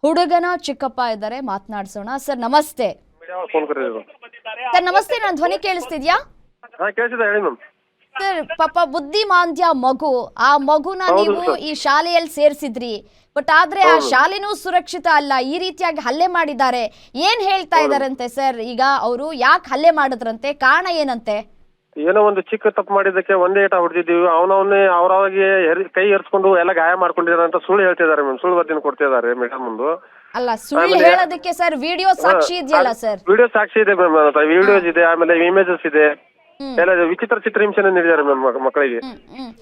ಹುಡುಗನ ಚಿಕ್ಕಪ್ಪ ಇದ್ದಾರೆ, ಮಾತನಾಡಿಸೋಣ. ಸರ್ ನಮಸ್ತೆ. ಸರ್ ನಮಸ್ತೆ, ನನ್ನ ಧ್ವನಿ ಕೇಳಿಸ್ತಿದ್ಯಾ? ಸರ್ ಪಾಪ ಬುದ್ಧಿಮಾಂದ್ಯ ಮಗು, ಆ ಮಗುನ ನೀವು ಈ ಶಾಲೆಯಲ್ಲಿ ಸೇರಿಸಿದ್ರಿ, ಬಟ್ ಆದ್ರೆ ಆ ಶಾಲೆನೂ ಸುರಕ್ಷಿತ ಅಲ್ಲ, ಈ ರೀತಿಯಾಗಿ ಹಲ್ಲೆ ಮಾಡಿದ್ದಾರೆ. ಏನ್ ಹೇಳ್ತಾ ಇದಾರಂತೆ ಸರ್? ಈಗ ಅವರು ಯಾಕೆ ಹಲ್ಲೆ ಮಾಡಿದ್ರಂತೆ, ಕಾರಣ ಏನಂತೆ? ಏನೋ ಒಂದು ಚಿಕ್ಕ ತಪ್ಪು ಮಾಡಿದ್ದಕ್ಕೆ ಒಂದೇ ಏಟ ಹೊಡೆದಿದ್ದೀವಿ, ಅವನವನ್ನೇ ಅವರವರಿಗೆ ಕೈ ಎರ್ಸ್ಕೊಂಡು ಎಲ್ಲ ಗಾಯ ಮಾಡ್ಕೊಂಡಿದ್ದಾರೆ ಅಂತ ಸುಳ್ಳು ಹೇಳ್ತಿದ್ದಾರೆ ಮ್ಯಾಮ್. ಸುಳ್ಳು ವರದಿನ ಕೊಡ್ತಿದ್ದಾರೆ ಮೇಡಮ್ ಮುಂದೆ. ಅಲ್ಲ, ಸುಳ್ಳು ಹೇಳೋದಕ್ಕೆ ಸರ್ ವಿಡಿಯೋ ಸಾಕ್ಷಿ ಇದೆಯಲ್ಲ ಸರ್? ವಿಡಿಯೋ ಸಾಕ್ಷಿ ಇದೆ ಮ್ಯಾಮ್, ವಿಡಿಯೋಸ್ ಇದೆ, ಆಮೇಲೆ ಇಮೇಜಸ್ ಇದೆ, ಎಲ್ಲ ವಿಚಿತ್ರ ಚಿತ್ರಹಿಂಸೆನ ನೀಡಿದ್ದಾರೆ ಮ್ಯಾಮ್ ಮಕ್ಕಳಿಗೆ.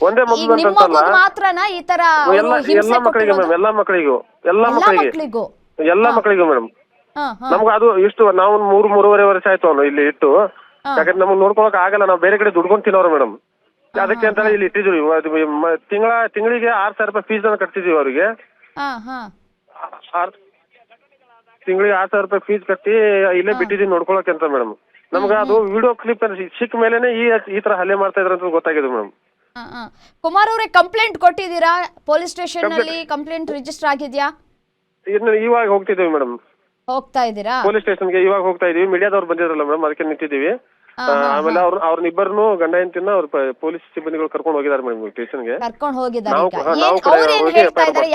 ಒಂದೇ ಮಗು ಮಾತ್ರನಾ ಈ ತರ? ಎಲ್ಲ ಮಕ್ಕಳಿಗೆ ಮ್ಯಾಮ್, ಎಲ್ಲ ಮಕ್ಕಳಿಗೂ ಮೇಡಮ್. ನಮ್ಗೆ ಅದು ಇಷ್ಟು ನಾವು 3-3.5 ವರ್ಷ ಆಯ್ತು ಅವನು ಇಲ್ಲಿ ಇಟ್ಟು. ಯಾಕಂದ್ರೆ ನಮ್ಗೆ ನೋಡ್ಕೊಳಕ್ ಆಗಲ್ಲ, ನಾವು ಬೇರೆ ಕಡೆ ದುಡ್ಕೊಂಡು ತಿನ್ನೋರು ಮೇಡಮ್. ಅದಕ್ಕೆ ಅಂತ ಇಲ್ಲಿ ಇಟ್ಟಿದ್ವಿ. ತಿಂಗಳಿಗೆ 6,000 ರೂಪಾಯಿ ಫೀಸ್ ಅನ್ನ ಕಟ್ತಿದೀವಿ ಅವ್ರಿಗೆ. ತಿಂಗಳಿಗೆ 6,000 ರೂಪಾಯಿ ಫೀಸ್ ಕಟ್ಟಿ ಇಲ್ಲೇ ಬಿಟ್ಟಿದೀವಿ ನೋಡ್ಕೊಳಕ್ಕೆ ಅಂತ ಮೇಡಮ್. ನಮ್ಗೆ ಅದು ವಿಡಿಯೋ ಕ್ಲಿಪ್ ಸಿಕ್ಕ ಮೇಲೆನೆ ಈ ತರ ಹಲ್ಲೆ ಮಾಡ್ತಾ ಇದ್ರ ಅಂತ ಗೊತ್ತಾಗಿದೆ ಮೇಡಮ್. ಕುಮಾರ್ ಅವರೇ, ಕಂಪ್ಲೇಂಟ್ ಕೊಟ್ಟಿದ್ದೀರಾ? ಪೊಲೀಸ್ ಸ್ಟೇಷನ್ ನಲ್ಲಿ ಕಂಪ್ಲೇಂಟ್ ರಿಜಿಸ್ಟರ್ ಆಗಿದ್ಯಾ? ಇವಾಗ ಹೋಗ್ತಿದ್ದೀವಿ ಮೇಡಮ್. ಹೋಗ್ತಾ ಇದ್ದೀರಾ? ಪೊಲೀಸ್ ಸ್ಟೇಷನ್ಗೆ ಇವಾಗ ಹೋಗ್ತಾ ಇದೀವಿ. ಮೀಡಿಯಾದವ್ರು ಬಂದಿರಲ್ಲ ಮೇಡಮ್, ಅದಕ್ಕೆ ನಿಂತಿದ್ದೀವಿ. ಆಮೇಲೆ ಅವ್ರನ್ನಿಬ್ಬರನ್ನು ಗಂಡ ಹೆಂಡತಿನ ಅವ್ರ ಪೊಲೀಸ್ ಸಿಬ್ಬಂದಿಗಳು ಕರ್ಕೊಂಡು ಹೋಗಿದ್ದಾರೆ ಮೇಡಮ್ ಸ್ಟೇಷನ್ಗೆ. ಕರ್ಕೊಂಡು ಹೋಗಿದ್ದಾರೆ.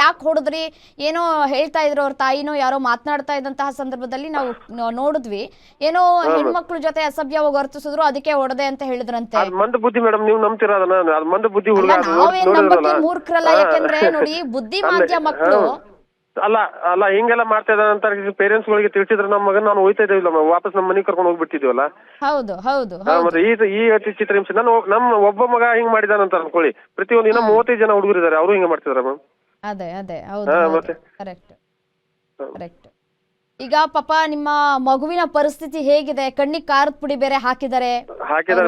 ಯಾಕೆ ಹೊಡೆದ್ರಿ ಏನೋ ಹೇಳ್ತಾ ಇದ್ರು, ಅವ್ರ ತಾಯಿನೋ ಯಾರೋ ಮಾತನಾಡ್ತಾ ಇದ್ದಂತಹ ಸಂದರ್ಭದಲ್ಲಿ ನಾವು ನೋಡಿದ್ವಿ. ಏನೋ ಹೆಣ್ಮಕ್ಳ ಜೊತೆ ಅಸಭ್ಯವಾಗಿ ವರ್ತಿಸಿದ್ರು, ಅದಕ್ಕೆ ಹೊಡೆದೆ ಅಂತ ಹೇಳಿದ್ರಂತೆ. ಮಂದ ಬುದ್ಧಿ ಮೇಡಮ್, ನೀವು ನಂಬ್ತೀರಾ ಅದನ್ನ? ಮಂದ ಬುದ್ಧಿ ಹುಡುಗ, ಮೂರ್ಖರಲ್ಲ. ಯಾಕೆಂದ್ರೆ ನೋಡಿ, ಬುದ್ಧಿಮಾಂದ್ಯ ಮಕ್ಕಳು ಅಲ್ಲ ಹಿಂಗೆಲ್ಲ ಮಾಡ್ತಾ ಇದ್ದಾನೆ ಅಂತ ಪೇರೆಂಟ್ಸ್ ಗಳಿಗೆ ತಿಳಿಸಿದ್ರೆ ನಮ್ಮ ಮಗನ ನಾನು ಹೋಯ್ತಾ ಇದ್ದೀವಿ, ವಾಪಸ್ ನಮ್ಮ ಮನೆಗೆ ಕರ್ಕೊಂಡು ಹೋಗ್ಬಿಟ್ಟಿದೀವಲ್ಲ. ಹೌದು ಹೌದು. ಮತ್ತೆ ಈ ಚಿತ್ರಹಿಂಸೆ ನಮ್ಮ ಒಬ್ಬ ಮಗ ಹಿಂಗ್ ಮಾಡಿದಾನಂತ ಅನ್ಕೊಳ್ಳಿ, ಪ್ರತಿಯೊಂದು ಇನ್ನ 35 ಜನ ಹುಡುಗರು ಇದಾರೆ, ಅವರು ಹಿಂಗ ಮಾಡ್ತಿದಾರೆ ಮ್ಯಾಮ್. ಅದೇ ಹೌದು, ಕರೆಕ್ಟ್. ಈಗ ಪಾಪ ನಿಮ್ಮ ಮಗುವಿನ ಪರಿಸ್ಥಿತಿ ಹೇಗಿದೆ? ಕಣ್ಣಿಗೆ ಖಾರದ ಪುಡಿ ಬೇರೆ ಹಾಕಿದ್ದಾರೆ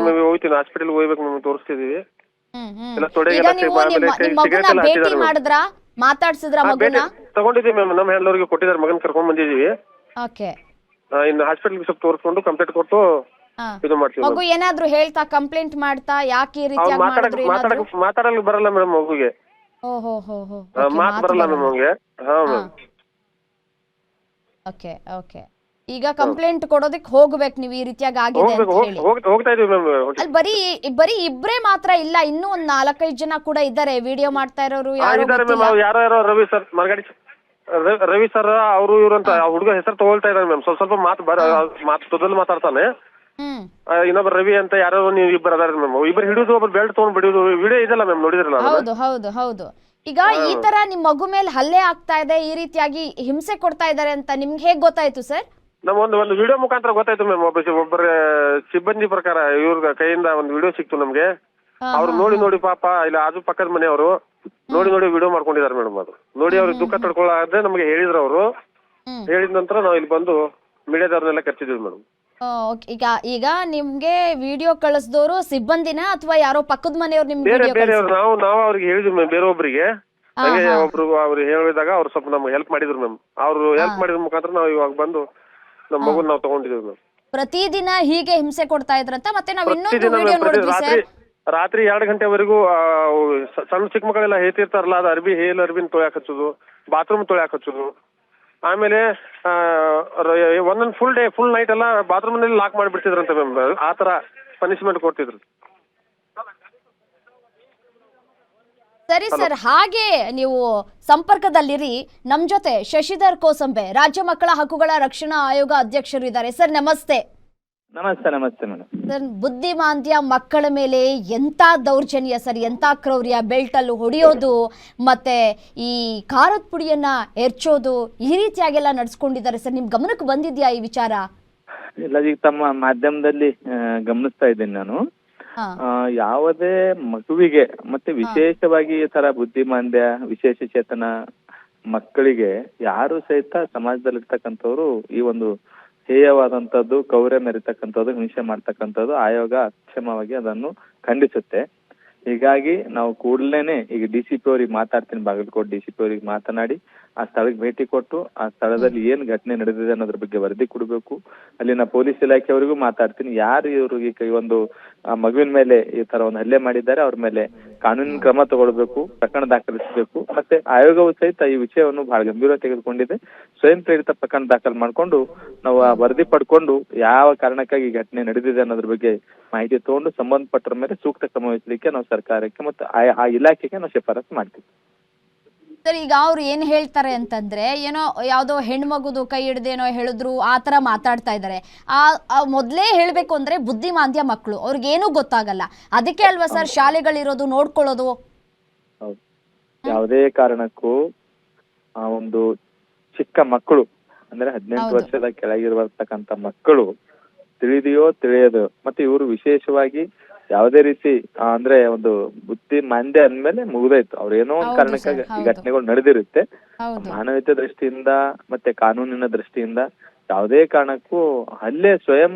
ಮ್ಯಾಮ್. ಹೋಗ್ತೀನಿ, ಹಾಸ್ಪಿಟಲ್ ಹೋಗ್ಬೇಕು ಮ್ಯಾಮ್, ತೋರಿಸ್ತಿದೀವಿ. ಭೇಟಿ ಮಾಡಿದ್ರ, ಮಾತಾಡ್ಸಿದ್ರ? ಮಗುನ ತಗೊಂಡಿದ್ದೀವಿ ಮ್ಯಾಮ್, ನಮ್ಮ ಹೆಣ್ಣವ್ರಿಗೆ ಕೊಟ್ಟಿದ್ದಾರೆ, ಮಗನ್ ಕರ್ಕೊಂಡ್ ಬಂದಿದೀವಿ. ಓಕೆ, ಇನ್ನು ಹಾಸ್ಪಿಟಲ್ ಸ್ವಲ್ಪ ತೋರಿಸ್ಕೊಂಡು ಕಂಪ್ಲೇಂಟ್ ಕೊಟ್ಟು ಇದು ಮಾಡ್ತೀವಿ. ಮಗು ಏನಾದ್ರು ಹೇಳ್ತಾ, ಕಂಪ್ಲೇಂಟ್ ಮಾಡ್ತಾ, ಯಾಕೆ ಈ ರೀತಿ ಮಾತಾಡಲು ಬರಲ್ಲ ಮೇಡಮ್ ಮಗುಗೆ. ಮಾತು ಬರಲ್ಲ ಮ್ಯಾಮ್ ಮಗುಗೆ. ಓಕೆ. ಈಗ ಕಂಪ್ಲೇಂಟ್ ಕೊಡೋದಕ್ಕೆ ಹೋಗ್ಬೇಕು ನೀವು, ಈ ರೀತಿಯಾಗಿ ಆಗಿದೆ ಅಂತ ಹೇಳಿ. ಹೋಗ್ತಾ ಇದೀವಿ ಮ್ಯಾಮ್. ಅಲ್ಲಿ ಬರೀ ಇಬ್ರೇ ಮಾತ್ರ ಇಲ್ಲ, ಇನ್ನೂ ಒಂದ್ 4-5 ಜನ ಕೂಡ ಇದ್ದಾರೆ ವಿಡಿಯೋ ಮಾಡ್ತಾ ಇರೋರು. ಯಾರೋ ರವಿ ಸರ್ ಅವರು ಇವ್ರು ಅಂತ ಹುಡುಗ ಹೆಸರು ತಗೊಳ್ತಾ ಇದ್ದಾರೆ ಮ್ಯಾಮ್. ಸ್ವಲ್ಪ ಮಾತು ತೊದಲು ಮಾತಾಡ್ತಾನೆ. ಇನ್ನೊಬ್ಬ ರವಿ ಅಂತ ಯಾರೋ ನೀವು ಇಬ್ಬರು ಅದಾರ ಮ್ಯಾಮ್. ಇಬ್ಬರು ಹಿಡಿದು ಒಬ್ಬರು ಬೆಲ್ಟ್ ತಗೊಂಡ್ ಬಿಡಿಯೋದು ವಿಡಿಯೋ ಇದೆಲ್ಲ ಮ್ಯಾಮ್, ನೋಡಿದ್ರಲ್ಲ? ಹೌದು. ಈಗ ಈ ತರ ನಿಮ್ ಮಗು ಮೇಲೆ ಹಲ್ಲೆ ಆಗ್ತಾ ಇದೆ, ಈ ರೀತಿಯಾಗಿ ಹಿಂಸೆ ಕೊಡ್ತಾ ಇದ್ದಾರೆ ಅಂತ ನಿಮ್ಗೆ ಹೇಗ್ ಗೊತ್ತಾಯ್ತು ಸರ್? ಒಂದು ವಿಡಿಯೋ ಮುಖಾಂತರ ಗೊತ್ತಾಯ್ತು ಮ್ಯಾಮ್. ಒಬ್ಬರ ಸಿಬ್ಬಂದಿ ಪ್ರಕಾರ ಇವ್ರ ಕೈಯಿಂದ ಒಂದು ವಿಡಿಯೋ ಸಿಕ್ತು ನಮ್ಗೆ. ಅವ್ರು ನೋಡಿ ಪಾಪ ಇಲ್ಲಿ ಆಜು ಪಕ್ಕದ ಮನೆಯವರು ನೋಡಿ ವಿಡಿಯೋ ಮಾಡ್ಕೊಂಡಿದ್ದಾರೆ ಮೇಡಮ್. ಅದು ನೋಡಿ ಅವ್ರಿಗೆ ದುಃಖ ತಡ್ಕೊಳ್ಳಾದ್ರೆ ನಮ್ಗೆ ಹೇಳಿದ್ರು ಅವರು. ಹೇಳಿದ ನಂತರ ನಾವು ಇಲ್ಲಿ ಬಂದು ಮೀಡಿಯಾದವ್ರನ್ನೆಲ್ಲ ಕರ್ಸಿದ್ವಿ ಮೇಡಮ್. ಈಗ ನಿಮ್ಗೆ ವಿಡಿಯೋ ಕಳಿಸಿದವರು ಸಿಬ್ಬಂದಿನ ಅಥವಾ ಯಾರೋ ಪಕ್ಕದ ಮನೆಯವ್ರು? ನಿಮ್ಗೆ ಬೇರೆಯವ್ರು ನಾವು ಅವ್ರಿಗೆ ಹೇಳಿದ್ವಿ ಮ್ಯಾಮ್, ಬೇರೊಬ್ರಿಗೆ. ಹಂಗೆ ಒಬ್ರು ಅವ್ರು ಹೇಳಿದಾಗ ಅವ್ರು ಸ್ವಲ್ಪ ನಮ್ಗೆ ಹೆಲ್ಪ್ ಮಾಡಿದ್ರು ಮ್ಯಾಮ್. ಅವ್ರು ಹೆಲ್ಪ್ ಮಾಡಿದ ಮುಖಾಂತರ ನಾವು ಇವಾಗ ಬಂದು ನಮ್ಮ ಮಗುನ ನಾವು ತಗೊಂಡಿದ್ದೀವಿ ಮ್ಯಾಮ್. ಪ್ರತಿದಿನ ಹೀಗೆ ಹಿಂಸೆ ಕೊಡ್ತಾ ಇದ್ರಂತ? ಮತ್ತೆ ನಾವು ಇನ್ನೊಂದು ವಿಡಿಯೋ ನೋಡಿದ್ವಿ ಸರ್, ರಾತ್ರಿ 2 ಗಂಟೆವರೆಗೂ ಸಣ್ಣ ಚಿಕ್ಕ ಮಕ್ಕಳೆಲ್ಲ ಹೇಳ್ತಿರ್ತಾರಲ್ಲ, ಅದು ಅರ್ಬಿನ ತೊಳ್ಯಾಕ್ ಹಚ್ಚೋದು, ಬಾತ್ರೂಮ್ ತೊಳ್ಯಾಕ್ ಹಚ್ಚೋದು. ಆಮೇಲೆ ಒಂದೊಂದು ಫುಲ್ ನೈಟ್ ಎಲ್ಲ ಬಾತ್ರೂಮ್ ನಲ್ಲಿ ಲಾಕ್ ಮಾಡಿಬಿಡ್ತಿದ್ರಂತೆ ಮ್ಯಾಮ್. ಆ ತರ ಪನಿಷ್ಮೆಂಟ್ ಕೊಡ್ತಿದ್ರು. ಸರಿ ಸರ್, ಹಾಗೆ ನೀವು ಸಂಪರ್ಕದಲ್ಲಿರಿ. ನಮ್ ಜೊತೆ ಶಶಿಧರ್ ಕೋಸಂಬೆ, ರಾಜ್ಯ ಮಕ್ಕಳ ಹಕ್ಕುಗಳ ರಕ್ಷಣಾ ಆಯೋಗ ಅಧ್ಯಕ್ಷರು ಇದ್ದಾರೆ. ಸರ್ ನಮಸ್ತೆ. ನಮಸ್ತೆ ಮೇಡಮ್. ಸರ್, ಬುದ್ಧಿಮಾಂದ್ಯ ಮಕ್ಕಳ ಮೇಲೆ ಎಂತ ದೌರ್ಜನ್ಯ ಸರ್, ಎಂತ ಕ್ರೌರ್ಯ! ಬೆಲ್ಟ್ ಅಲ್ಲಿ ಹೊಡೆಯೋದು, ಮತ್ತೆ ಈ ಖಾರದ ಪುಡಿಯನ್ನ ಎರ್ಚೋದು, ಈ ರೀತಿಯಾಗೆಲ್ಲ ನಡ್ಸ್ಕೊಂಡಿದ್ದಾರೆ ಸರ್. ನಿಮ್ ಗಮನಕ್ಕೆ ಬಂದಿದ್ಯಾ ಈ ವಿಚಾರ? ಇಲ್ಲ, ಈಗ ತಮ್ಮ ಮಾಧ್ಯಮದಲ್ಲಿ ಗಮನಿಸ್ತಾ ಇದ್ದೀನಿ ನಾನು. ಯಾವುದೇ ಮಗುವಿಗೆ ಮತ್ತೆ ವಿಶೇಷವಾಗಿ ಈ ತರ ಬುದ್ಧಿಮಾಂದ್ಯ, ವಿಶೇಷ ಚೇತನ ಮಕ್ಕಳಿಗೆ ಯಾರು ಸಹಿತ ಸಮಾಜದಲ್ಲಿರ್ತಕ್ಕಂಥವ್ರು ಈ ಒಂದು ಹೇಯವಾದಂತದ್ದು, ಕ್ರೌರ್ಯ ಮೆರಿತಕ್ಕಂಥದ್ದು, ಹಿಂಸೆ ಮಾಡ್ತಕ್ಕಂಥದ್ದು ಆಯೋಗ ಅಕ್ಷಮವಾಗಿ ಅದನ್ನು ಖಂಡಿಸುತ್ತೆ. ಹೀಗಾಗಿ ನಾವು ಕೂಡಲೇನೆ ಈಗ DCP ಅವ್ರಿಗೆ ಮಾತಾಡ್ತೀನಿ, ಬಾಗಲಕೋಟೆ DCP ಅವ್ರಿಗೆ ಮಾತನಾಡಿ ಆ ಸ್ಥಳಕ್ಕೆ ಭೇಟಿ ಕೊಟ್ಟು ಆ ಸ್ಥಳದಲ್ಲಿ ಏನ್ ಘಟನೆ ನಡೆದಿದೆ ಅನ್ನೋದ್ರ ಬಗ್ಗೆ ವರದಿ ಕೊಡಬೇಕು. ಅಲ್ಲಿನ ಪೊಲೀಸ್ ಇಲಾಖೆಯವರಿಗೂ ಮಾತಾಡ್ತೀನಿ, ಯಾರು ಇವ್ರಿಗೆ ಈ ಒಂದು ಮಗುವಿನ ಮೇಲೆ ಈ ತರ ಒಂದು ಹಲ್ಲೆ ಮಾಡಿದ್ದಾರೆ ಅವ್ರ ಮೇಲೆ ಕಾನೂನಿನ ಕ್ರಮ ತಗೊಳ್ಬೇಕು, ಪ್ರಕರಣ ದಾಖಲಿಸಬೇಕು. ಮತ್ತೆ ಆಯೋಗವು ಸಹಿತ ಈ ವಿಷಯವನ್ನು ಬಹಳ ಗಂಭೀರವಾಗಿ ತೆಗೆದುಕೊಂಡಿದೆ. ಸ್ವಯಂ ಪ್ರೇರಿತ ಪ್ರಕರಣ ದಾಖಲು ಮಾಡ್ಕೊಂಡು ನಾವು ಆ ವರದಿ ಪಡ್ಕೊಂಡು ಯಾವ ಕಾರಣಕ್ಕಾಗಿ ಈ ಘಟನೆ ನಡೆದಿದೆ ಅನ್ನೋದ್ರ ಬಗ್ಗೆ ಮಾಹಿತಿ ತಗೊಂಡು ಸಂಬಂಧಪಟ್ಟರ ಮೇಲೆ ಸೂಕ್ತ ಕ್ರಮ ವಹಿಸಲಿಕ್ಕೆ ನಾವು ಸರ್ಕಾರಕ್ಕೆ ಮತ್ತು ಆ ಇಲಾಖೆಗೆ ನಾವು ಶಿಫಾರಸು ಮಾಡ್ತೀವಿ. ಸರ್, ಈಗ ಅವ್ರು ಏನ್ ಹೇಳ್ತಾರೆ ಅಂತಂದ್ರೆ, ಏನೋ ಯಾವ್ದೋ ಹೆಣ್ಮಗುದು ಕೈ ಹಿಡ್ದೇನೋ ಹೇಳಿದ್ರು ಆ ತರ ಮಾತಾಡ್ತಾ ಇದ್ದಾರೆ. ಮೊದ್ಲೇ ಹೇಳ್ಬೇಕು ಅಂದ್ರೆ ಬುದ್ಧಿಮಾಂದ್ಯ ಮಕ್ಕಳು, ಅವ್ರಿಗೇನು ಗೊತ್ತಾಗಲ್ಲ. ಅದಕ್ಕೆ ಅಲ್ವಾ ಸರ್ ಶಾಲೆಗಳಿರೋದು, ನೋಡ್ಕೊಳ್ಳೋದು. ಹೌದು, ಯಾವುದೇ ಕಾರಣಕ್ಕೂ ಆ ಒಂದು ಚಿಕ್ಕ ಮಕ್ಕಳು ಅಂದ್ರೆ 18 ವರ್ಷದ ಕೆಳಗಿರುವರ್ತಕ್ಕಂಥ ಮಕ್ಕಳು ತಿಳಿದೆಯೋ ತಿಳಿಯದೋ, ಮತ್ತೆ ಇವರು ವಿಶೇಷವಾಗಿ ಯಾವುದೇ ರೀತಿ ಅಂದ್ರೆ ಒಂದು ಬುದ್ಧಿ ಮಾಂದ್ಯ ಅಂದ್ಮೇಲೆ ಮುಗಿದೋಯ್ತು. ಅವ್ರೇನೋ ಒಂದ್ ಕಾರಣಕ್ಕಾಗಿ ಈ ಘಟನೆಗಳು ನಡೆದಿರುತ್ತೆ. ಮಾನವೀಯತೆ ದೃಷ್ಟಿಯಿಂದ ಮತ್ತೆ ಕಾನೂನಿನ ದೃಷ್ಟಿಯಿಂದ ಯಾವುದೇ ಕಾರಣಕ್ಕೂ ಹಲ್ಲೆ ಸ್ವಯಂ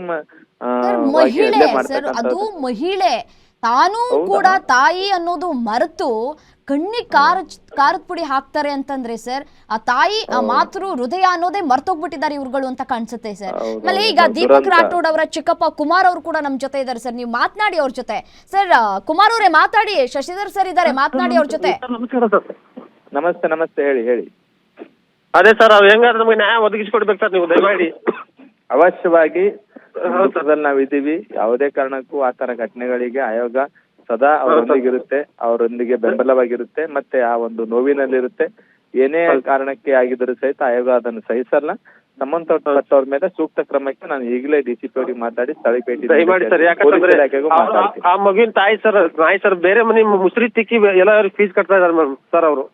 ಮಹಿಳೆ ಸರ್, ಅದು ಮಹಿಳೆ ತಾನೂ ಕೂಡ ತಾಯಿ ಅನ್ನೋದು ಮರೆತು ಕಣ್ಣಿಗೆ ಖಾರದ ಪುಡಿ ಹಾಕ್ತಾರೆ ಅಂತಂದ್ರೆ ಸರ್, ಆ ತಾಯಿ ಆ ಮಾತೃ ಹೃದಯ ಅನ್ನೋದೇ ಮರ್ತೋಗ್ಬಿಟ್ಟಿದ್ದಾರೆ ಇವ್ರುಗಳು ಅಂತ ಕಾಣಿಸುತ್ತೆ ಸರ್. ಆಮೇಲೆ ಈಗ ದೀಪಕ್ ರಾಠೋಡ್ ಅವರ ಚಿಕ್ಕಪ್ಪ ಕುಮಾರ್ ಅವರು ಕೂಡ ನಮ್ ಜೊತೆ ಇದ್ದಾರೆ ಸರ್. ನೀವು ಮಾತನಾಡಿ ಅವ್ರ ಜೊತೆ. ಸರ್ ಕುಮಾರ್ ಅವರೇ ಮಾತಾಡಿ, ಶಶಿಧರ್ ಸರ್ ಇದ್ದಾರೆ, ಮಾತನಾಡಿ ಅವ್ರ ಜೊತೆ. ನಮಸ್ತೆ. ನಮಸ್ತೆ, ಹೇಳಿ ಹೇಳಿ. ಅದೇ ಸರ್, ಹೆಂಗಾದ್ರೆ ನಮಗೆ ನ್ಯಾಯ ಒದಗಿಸಿಕೊಡ್ಬೇಕು ಸರ್ ನೀವು ದಯಮಾಡಿ. ಅವಶ್ಯವಾಗಿ ನಾವಿದ್ದೀವಿ. ಯಾವುದೇ ಕಾರಣಕ್ಕೂ ಆ ತರ ಘಟನೆಗಳಿಗೆ ಆಯೋಗ ಸದಾ ಅವರೊಂದಿಗಿರುತ್ತೆ, ಅವರೊಂದಿಗೆ ಬೆಂಬಲವಾಗಿರುತ್ತೆ, ಮತ್ತೆ ಆ ಒಂದು ನೋವಿನಲ್ಲಿರುತ್ತೆ. ಏನೇ ಕಾರಣಕ್ಕೆ ಆಗಿದ್ರೂ ಸಹಿತ ಆಯೋಗ ಅದನ್ನು ಸಹಿಸಲ್ಲ. ಸಂಬಂಧಪಟ್ಟವ್ರ ಮೇಲೆ ಸೂಕ್ತ ಕ್ರಮಕ್ಕೆ ನಾನು ಈಗಲೇ ಡಿಸಿಪಿ ಅವರಿಗೆ ಮಾತಾಡಿ ಸ್ಥಳಕ್ಕೆ ಭೇಟಿ ದಯಮಾಡಿ ಸರ್. ಯಾಕಂದ್ರೆ ಆ ಮಗುವಿನ ತಾಯಿ ಸರ್ ಬೇರೆ ಮನೆ ಮುಸ್ರಿ ತಿಕ್ಕಿ ಎಲ್ಲ ಫೀಸ್ ಕಟ್ತಾ ಇದಾರೆ ಮೇಡಮ್ ಸರ್ ಅವರು.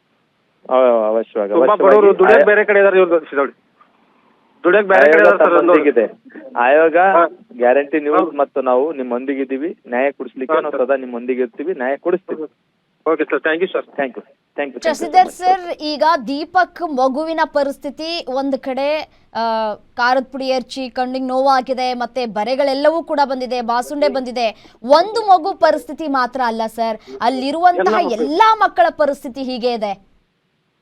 ಅವಶ್ಯವಾಗಿ ಬಡವರು ದುಡಿಯಕ್ ಬೇರೆ ಕಡೆ ಇದಾರೆ, ಇವ್ರು ದುಡಿಯಕ್ ಬೇರೆ ಕಡೆ. ಆಯೋಗ ಗ್ಯಾರಂಟಿ ನ್ಯೂಸ್ ಮತ್ತು ನಾವು ನಿಮ್ಮೊಂದಿಗಿದ್ದೀವಿ. ನ್ಯಾಯ ಕೊಡಿಸ್ಲಿಕ್ಕೆ ನಾವು ಸದಾ ನಿಮ್ಮೊಂದಿಗೆ ಇರ್ತೀವಿ, ನ್ಯಾಯ ಕೊಡಿಸ್ತೀವಿ. Okay sir, thank you sir. Thank you. Shashidhar sir, ಈಗ ದೀಪಕ್ ಮಗುವಿನ ಪರಿಸ್ಥಿತಿ ಒಂದ್ ಕಡೆ ಖಾರದ ಪುಡಿ ಎರಚಿ ಕಣ್ಣಿಗೆ ನೋವಾಗಿದೆ, ಮತ್ತೆ ಬರೆಗಳೆಲ್ಲವೂ ಕೂಡ ಬಂದಿದೆ, ಬಾಸುಂಡೆ ಬಂದಿದೆ. ಒಂದು ಮಗು ಪರಿಸ್ಥಿತಿ ಮಾತ್ರ ಅಲ್ಲ ಸರ್, ಅಲ್ಲಿರುವಂತಹ ಎಲ್ಲಾ ಮಕ್ಕಳ ಪರಿಸ್ಥಿತಿ ಹೀಗೆ ಇದೆ.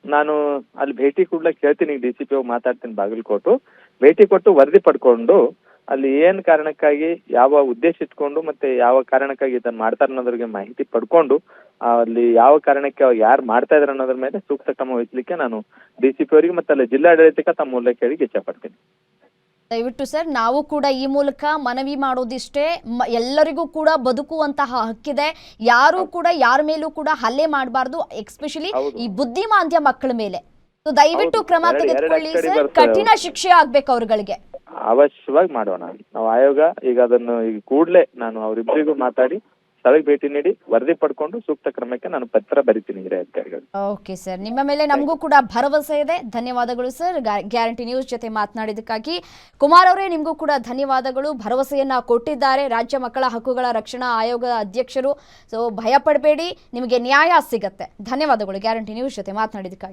ನಾನು ಅಲ್ಲಿ ಭೇಟಿ ಕೊಡ್ಲಿಕ್ಕೆ ಹೇಳ್ತೀನಿ, ಡಿಸಿಪಿ ಹೋಗಿ ಮಾತಾಡ್ತೀನಿ ಬಾಗಲಕೋಟು. ಭೇಟಿ ಕೊಟ್ಟು ವರದಿ ಪಡ್ಕೊಂಡು ಅಲ್ಲಿ ಏನ್ ಕಾರಣಕ್ಕಾಗಿ ಯಾವ ಉದ್ದೇಶ ಇಟ್ಕೊಂಡು ಮತ್ತೆ ಯಾವ ಕಾರಣಕ್ಕಾಗಿ ಇದನ್ನ ಮಾಡ್ತಾರೆ ಅನ್ನೋದ್ರಿಗೆ ಮಾಹಿತಿ ಪಡ್ಕೊಂಡು ಅಲ್ಲಿ ಯಾವ ಕಾರಣಕ್ಕೆ ಯಾರು ಮಾಡ್ತಾ ಇದಾರೆ ಅನ್ನೋದ್ರ ಮೇಲೆ ಸೂಕ್ತ ಕ್ರಮ ವಹಿಸ್ಲಿಕ್ಕೆ ನಾನು ಡಿಸಿಪಿ ಅವರಿಗೆ ಮತ್ತೆ ಅಲ್ಲಿ ಜಿಲ್ಲಾಡಳಿತಕ್ಕೆ ತಮ್ಮ ಮೂಲಕ ಕೇಳಿ ಇಚ್ಛೆ ಪಡ್ತೀನಿ. ದಯವಿಟ್ಟು ಸರ್, ನಾವು ಕೂಡ ಈ ಮೂಲಕ ಮನವಿ ಮಾಡೋದಿಷ್ಟೇ, ಎಲ್ಲರಿಗೂ ಕೂಡ ಬದುಕುವಂತಹ ಹಕ್ಕಿದೆ. ಯಾರು ಕೂಡ ಯಾರ ಮೇಲೂ ಕೂಡ ಹಲ್ಲೆ ಮಾಡಬಾರ್ದು, ಎಕ್ಸ್ಪೆಷಲಿ ಈ ಬುದ್ಧಿಮಾಂದ್ಯ ಮಕ್ಕಳ ಮೇಲೆ. ದಯವಿಟ್ಟು ಕ್ರಮ ತೆಗೆದುಕೊಳ್ಳಿ ಸರ್, ಕಠಿಣ ಶಿಕ್ಷೆ ಆಗ್ಬೇಕು ಅವ್ರಗಳಿಗೆ. ಅವಶ್ಯವಾಗಿ ಮಾಡೋಣ ನಾವು. ಆಯೋಗ ಈಗ ಅದನ್ನು ಈಗ ಕೂಡಲೇ ನಾನು ಅವರಿಬ್ಬರಿಗೂ ಮಾತಾಡಿ ಸ್ಥಳಕ್ಕೆ ಭೇಟಿ ನೀಡಿ ವರದಿ ಪಡ್ಕೊಂಡು ಸೂಕ್ತ ಕ್ರಮಕ್ಕೆ ನಾನು ಪತ್ರ ಬರಿತೀನಿ ಹಿರಿಯ ಅಧಿಕಾರಿಗಳು. ಓಕೆ ಸರ್, ನಿಮ್ಮ ಮೇಲೆ ನಮಗೂ ಕೂಡ ಭರವಸೆ ಇದೆ. ಧನ್ಯವಾದಗಳು ಸರ್, ಗ್ಯಾರಂಟಿ ನ್ಯೂಸ್ ಜೊತೆ ಮಾತನಾಡಿದ್ದಕ್ಕಾಗಿ. ಕುಮಾರ್ ಅವರೇ, ನಿಮಗೂ ಕೂಡ ಧನ್ಯವಾದಗಳು. ಭರವಸೆಯನ್ನ ಕೊಟ್ಟಿದ್ದಾರೆ ರಾಜ್ಯ ಮಕ್ಕಳ ಹಕ್ಕುಗಳ ರಕ್ಷಣಾ ಆಯೋಗದ ಅಧ್ಯಕ್ಷರು. ಸೊ ಭಯ ಪಡಬೇಡಿ, ನಿಮಗೆ ನ್ಯಾಯ ಸಿಗತ್ತೆ. ಧನ್ಯವಾದಗಳು ಗ್ಯಾರಂಟಿ ನ್ಯೂಸ್ ಜೊತೆ ಮಾತನಾಡಿದ್ದಕ್ಕಾಗಿ.